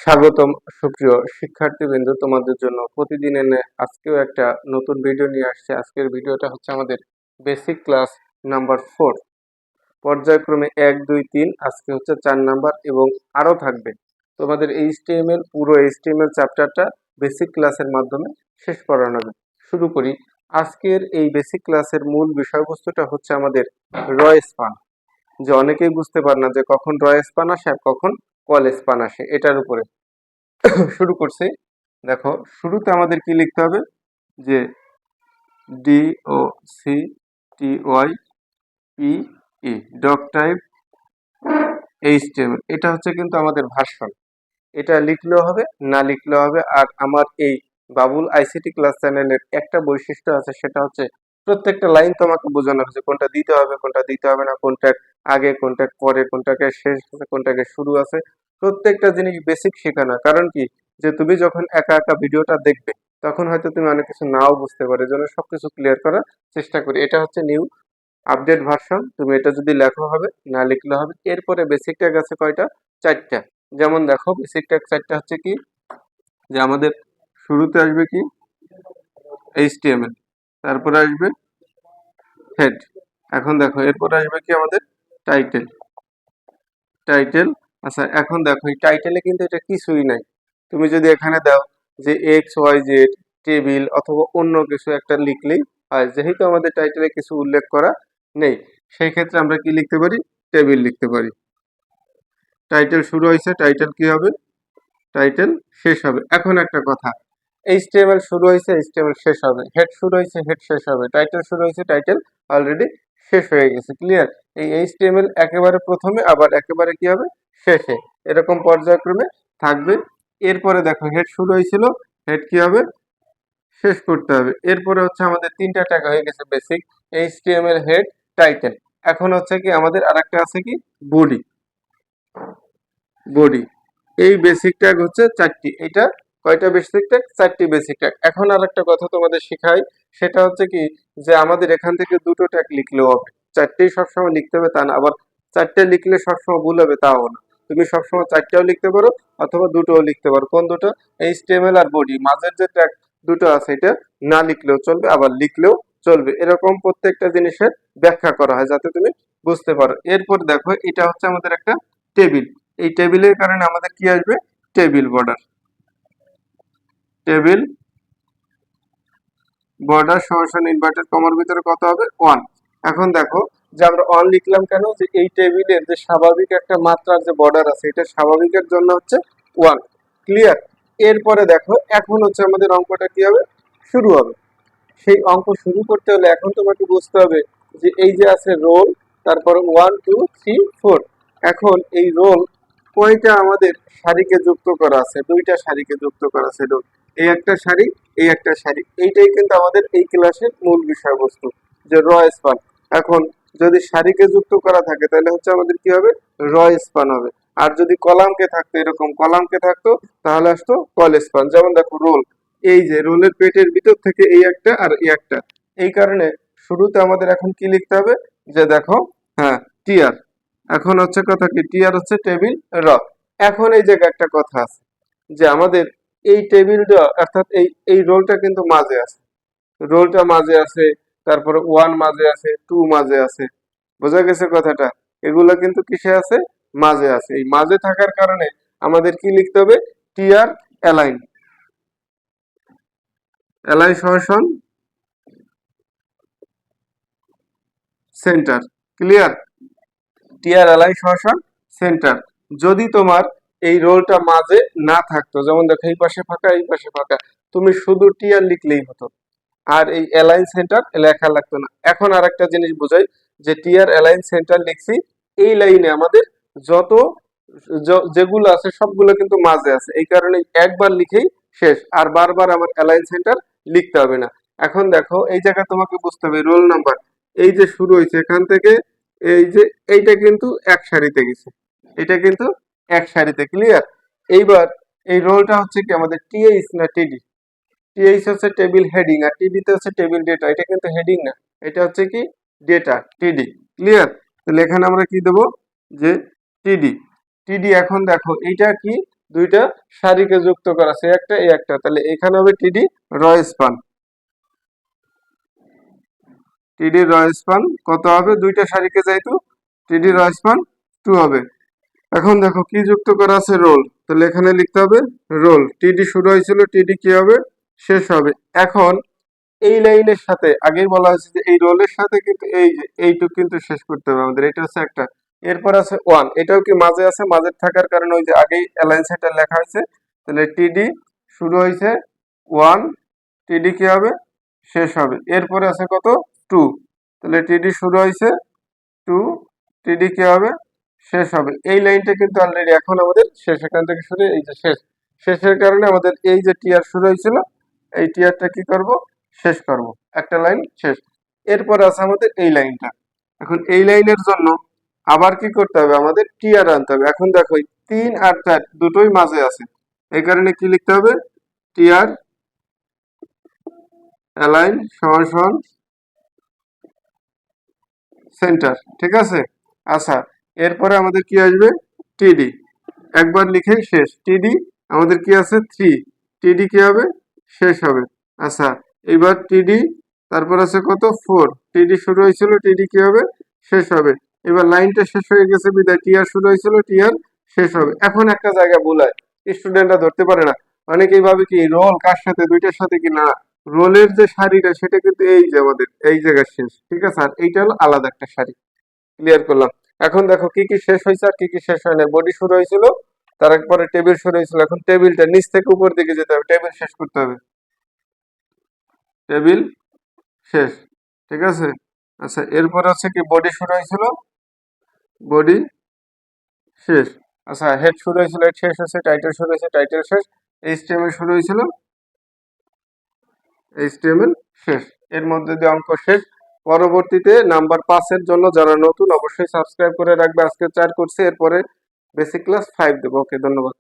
স্বাগতম সুপ্রিয় শিক্ষার্থীবৃন্দ, তোমাদের জন্য প্রতিদিনের ন্যায় আজকেও একটা নতুন ভিডিও নিয়ে আসছে। আজকের ভিডিওটা হচ্ছে আমাদের বেসিক ক্লাস নাম্বার 4, পর্যায়ক্রমে 1, 2, 3, আজকে হচ্ছে 4 নাম্বার এবং আরও থাকবে। তোমাদের এইচটিএমএল পুরো এইচটিএমএল চ্যাপ্টারটা বেসিক ক্লাসের মাধ্যমে শেষ করানো হবে। শুরু করি। আজকের এই বেসিক ক্লাসের মূল বিষয়বস্তুটা হচ্ছে আমাদের র স্পান। যে অনেকেই বুঝতে পারে না যে কখন র স্পান আসে আর কখন কল স্পান আসে, এটার উপরে শুরু করছি। দেখো, শুরুতে আমাদের কি লিখতে হবে যে D O C T Y P E doc type HTML, এটা হচ্ছে কিন্তু আমাদের ভার্সন। এটা লিখলেও হবে, না লিখলেও হবে। আর আমার এই বাবুল আইসিটি ক্লাস চ্যানেলের একটা বৈশিষ্ট্য আছে, সেটা হচ্ছে প্রত্যেকটা লাইন তোমাকে বোঝানো হচ্ছে কোনটা দিতে হবে, কোনটা দিতে হবে না, কোনটার আগে, কোনটার পরে, কোনটাকে শেষ আছে, কোনটাকে শুরু আছে। প্রত্যেকটা জিনিস বেসিক শেখানো। কারণ কি, যে তুমি যখন একা একা ভিডিওটা দেখবে তখন হয়তো তুমি অনেক কিছু নাও বুঝতে পারো। এই জন্য সবকিছু ক্লিয়ার করার চেষ্টা করি। এটা হচ্ছে নিউ আপডেট ভার্সন। তুমি এটা যদি লেখো হবে, না লিখলে হবে। এরপরে বেসিক ট্যাগ আছে কয়টা? 4টা। যেমন দেখো, বেসিক ট্যাগ 4টা হচ্ছে কি, যে আমাদের শুরুতে আসবে কি এইচটিএমএল, তারপরে আসবে হেড। এখন দেখো, এরপরে আসবে কি আমাদের টাইটেল। টাইটেল। আচ্ছা, এখন দেখো এই টাইটেলে কিন্তু এটা কিছুই নাই। তুমি যদি এখানে দাও যে এক্স ওয়াই জেড টেবিল অথবা অন্য কিছু একটা লিখলেই হয়। যেহেতু আমাদের টাইটেলে কিছু উল্লেখ করা নেই, সেই ক্ষেত্রে আমরা কি লিখতে পারি? টেবিল লিখতে পারি। টাইটেল শুরু হয়েছে, টাইটেল কি হবে? টাইটেল শেষ হবে। এখন একটা কথা, এইচটিএমএল শুরু হয়েছে, এইচটিএমএল শেষ হবে। হেড শুরু হয়েছে, হেড শেষ হবে। টাইটেল শুরু হয়েছে, টাইটেল অলরেডি শেষ হয়ে গেছে। ক্লিয়ার? এই এইচটিএমএল একেবারে প্রথমে, আবার একেবারে কি হবে? শেষে। এরকম পর্যায়ক্রমে থাকবে। এরপরে দেখো, হেড শুরু হয়েছিল, হেড কি হবে? শেষ করতে হবে। এরপরে হচ্ছে আমাদের 3টা ট্যাগ হয়ে গেছে বেসিক, এইচটিএমএল, হেড, টাইটেল। এখন হচ্ছে কি আমাদের আরেকটা আছে কি, বডি। বডি। এই বেসিক ট্যাগ হচ্ছে 4টি। এটা কয়টা বেসিক ট্যাগ? 4টি বেসিক ট্যাগ। এখন আর একটা কথা তোমাদের শিখাই, সেটা হচ্ছে কি, যে আমাদের এখান থেকে দুটো ট্যাগ লিখলেও হবে। 4টেই সবসময় লিখতে হবে তা না, আবার 4টে লিখলে সবসময় ভুল হবে তাও না। তুমি সবসময় 4টাও লিখতে পারো অথবা দুটোও লিখতে পারো। কোন দুটো? এইচটিএমএল আর বডি। মাঝের যে ট্যাগ দুটো আছে, এটা না লিখলেও চলবে, আবার লিখলেও চলবে। এরকম প্রত্যেকটা জিনিসের ব্যাখ্যা করা হয় যাতে তুমি বুঝতে পারো। এরপর দেখো, এটা হচ্ছে আমাদের একটা টেবিল। এই টেবিলের কারণে আমাদের কি আসবে? Table border. টেবিল বর্ডার সমান ইনভার্টেড কমার ভিতরে কত হবে? 1। এখন দেখো, যে আমরা 1 লিখলাম কেন? যে এই টেবিলের যে স্বাভাবিক একটা মাত্রার যে বর্ডার আছে, এটা স্বাভাবিকের জন্য হচ্ছে 1। ক্লিয়ার? এরপরে দেখো, এখন হচ্ছে আমাদের অঙ্কটা কি হবে? শুরু হবে। সেই অঙ্ক শুরু করতে হলে এখন তোমাকে বুঝতে হবে যে এই যে আছে রোল, তারপরে 1, 2, 3, 4। এখন এই রোল কয়টা আমাদের সারিকে যুক্ত করা আছে? 2টা সারিকে যুক্ত করা আছে রোল। এই একটা সারি, এই একটা সারি। এইটাই কিন্তু আমাদের এই ক্লাসের মূল বিষয়বস্তু, যে র স্পান। এখন যদি সারিকে যুক্ত করা থাকে তাহলে হচ্ছে আমাদের কি হবে? র স্পান হবে। আর যদি কলামকে থাকতো, এরকম কলামকে থাকতো, তাহলে আসতো কল স্পান। যেমন দেখো, রোল, এই যে রোলের পেটের ভিতর থেকে এই একটা আর এই একটা। এই কারণে শুরুতে আমাদের এখন কি লিখতে হবে? যে দেখো, হ্যাঁ, টিআর। এখন হচ্ছে কথা কি, টিআর হচ্ছে টেবিল র। এখন এই জায়গায় একটা কথা আছে, যে আমাদের এই টেবিলটা অর্থাৎ এই এই রোলটা কিন্তু মাঝে আছে। রোলটা মাঝে আছে, তারপরে 1 মাঝে আছে, 2 মাঝে আছে। বোঝা গেছে কথাটা? এগুলো কিন্তু কিসে আছে? মাঝে আছে। এই মাঝে থাকার কারণে আমাদের কি লিখতে হবে? TR align. অ্যালাইন সমান সেন্টার। ক্লিয়ার? টিআর অ্যালাইন সমান সেন্টার। যদি তোমার এই রোলটা মাঝে না থাকতো, যেমন দেখো এই পাশে ফাঁকা, এই পাশে ফাঁকা, তুমি শুধু টিআর লিখলেই হতো, আর এই অ্যালাইন সেন্টার লেখা লাগতো না। এখন আর একটা জিনিস বোঝাই, যে টিআর অ্যালাইন সেন্টার লিখছি, এই লাইনে আমাদের যত যেগুলো আছে সবগুলো কিন্তু মাঝে আছে। এই কারণে একবার লিখেই শেষ, আর বারবার আমার অ্যালাইন সেন্টার লিখতে হবে না। এখন দেখো, এই জায়গায় তোমাকে বুঝতে হবে রোল নাম্বার। এই যে শুরু হয়েছে এখান থেকে, এই যে এইটা কিন্তু এক সারিতে গেছে, এটা কিন্তু এক সারিতে। ক্লিয়ার? এইবার এই রোলটা হচ্ছে কি আমাদের টিএইচ না টিডি? টিএইচ হচ্ছে টেবিল হেডিং, আর টিডি তে হচ্ছে টেবিল ডেটা। এটা কিন্তু হেডিং না, এটা হচ্ছে কি ডেটা, টিডি। ক্লিয়ার? তাহলে এখানে আমরা কি দেবো? যে টিডি। টিডি। এখন দেখো এইটা কি, দুইটা সারিকে যুক্ত করা আছে, একটা এই একটা, তাহলে এখানে হবে টিডি র স্পান। টিডি র স্পান কত হবে, দুইটা সারিকে যেহেতু টিডি র স্পান 2 হবে। এখন দেখো কি যুক্ত করা আছে, রোল, তাহলে এখানে লিখতে হবে রোল, টিডি শুরু হয়েছিল, টিডি কি হবে, শেষ হবে। এখন এই লাইনের সাথে আগেই বলা হয়েছে যে এই রোলের সাথে কিন্তু এই যে এইটুক কিন্তু শেষ করতে হবে আমাদের, এটা হচ্ছে একটা। এরপর আছে 1, এটাও কি মাঝে আছে, মাঝে থাকার কারণে ওই যে আগেই অ্যালাইন সেটা লেখা হয়েছে, তাহলে টিডি শুরু হয়েছে 1, টিডি কি হবে, শেষ হবে। এরপরে আছে কত, 2, তাহলে টিডি শুরু হয়েছে 2, টিডি কি হবে, শেষ হবে। এই লাইনটা কিন্তু অলরেডি এখন আমাদের শেষ, এখান থেকে শুরু এই যে শেষ, শেষের কারণে আমাদের এই যে টিআর শুরু হয়েছিল এই টিআরটা কি করব, শেষ করব, একটা লাইন শেষ। এরপর আছে আমাদের এই লাইনটা। এখন এই লাইনের জন্য আবার কি করতে হবে, আমাদের টিআর আনতে হবে। এখন দেখো 3 আর 4 দুটোই মাঝে আছে, এই কারণে কি লিখতে হবে, টিআর অ্যালাইন সমান সমান সেন্টার, ঠিক আছে। আচ্ছা, এরপরে আমাদের কি আসবে, টিডি, একবার লিখে শেষ, টিডি আমাদের কি আছে 3, টিডি কি হবে, শেষ হবে। আচ্ছা, এবার টিডি, তারপর আছে কত 4, টিডি শুরু হয়েছিল, টিডি কি হবে, শেষ হবে। এবার লাইনটা শেষ হয়ে গেছে বিদায় টিআর শুরু হয়েছিল, টিআর শেষ হবে। এখন একটা জায়গা ভুল হয়, স্টুডেন্টরা ধরতে পারে না, অনেকেই ভাবে কি রোল কার সাথে, দুইটার সাথে কি, না, রোলের যে সারিটা সেটা কিন্তু এই যে আমাদের এই জায়গায় শেষ, ঠিক আছে, আর এইটা হলো আলাদা একটা সারি। ক্লিয়ার করলাম। এখন দেখো কি কি শেষ হয়েছে আর কি কি শেষ হয় না। বডি শুরু হয়েছিল, তারপরে টেবিল শুরু হয়েছিল, এখন টেবিলটা নিচ থেকে উপর দিকে যেতে হবে, টেবিল শেষ করতে হবে, টেবিল শেষ, ঠিক আছে। আচ্ছা, এরপর আছে কি বডি শুরু হয়েছিল, বডি শেষ। আচ্ছা, হেড শুরু হয়েছিল, হেড শেষ হয়েছে, টাইটেল শুরু হয়েছে, টাইটেল শেষ, এইচটিএমএল শুরু হয়েছিল, এইচটিএমএল শেষ। এর মধ্যে দিয়ে অঙ্ক শেষ। পরবর্তীতে নাম্বার 5-এর জন্য যারা নতুন অবশ্যই সাবস্ক্রাইব করে রাখবে, আজকে 4 করছে, এরপরে বেসিক ক্লাস 5 দেবো। ওকে, ধন্যবাদ।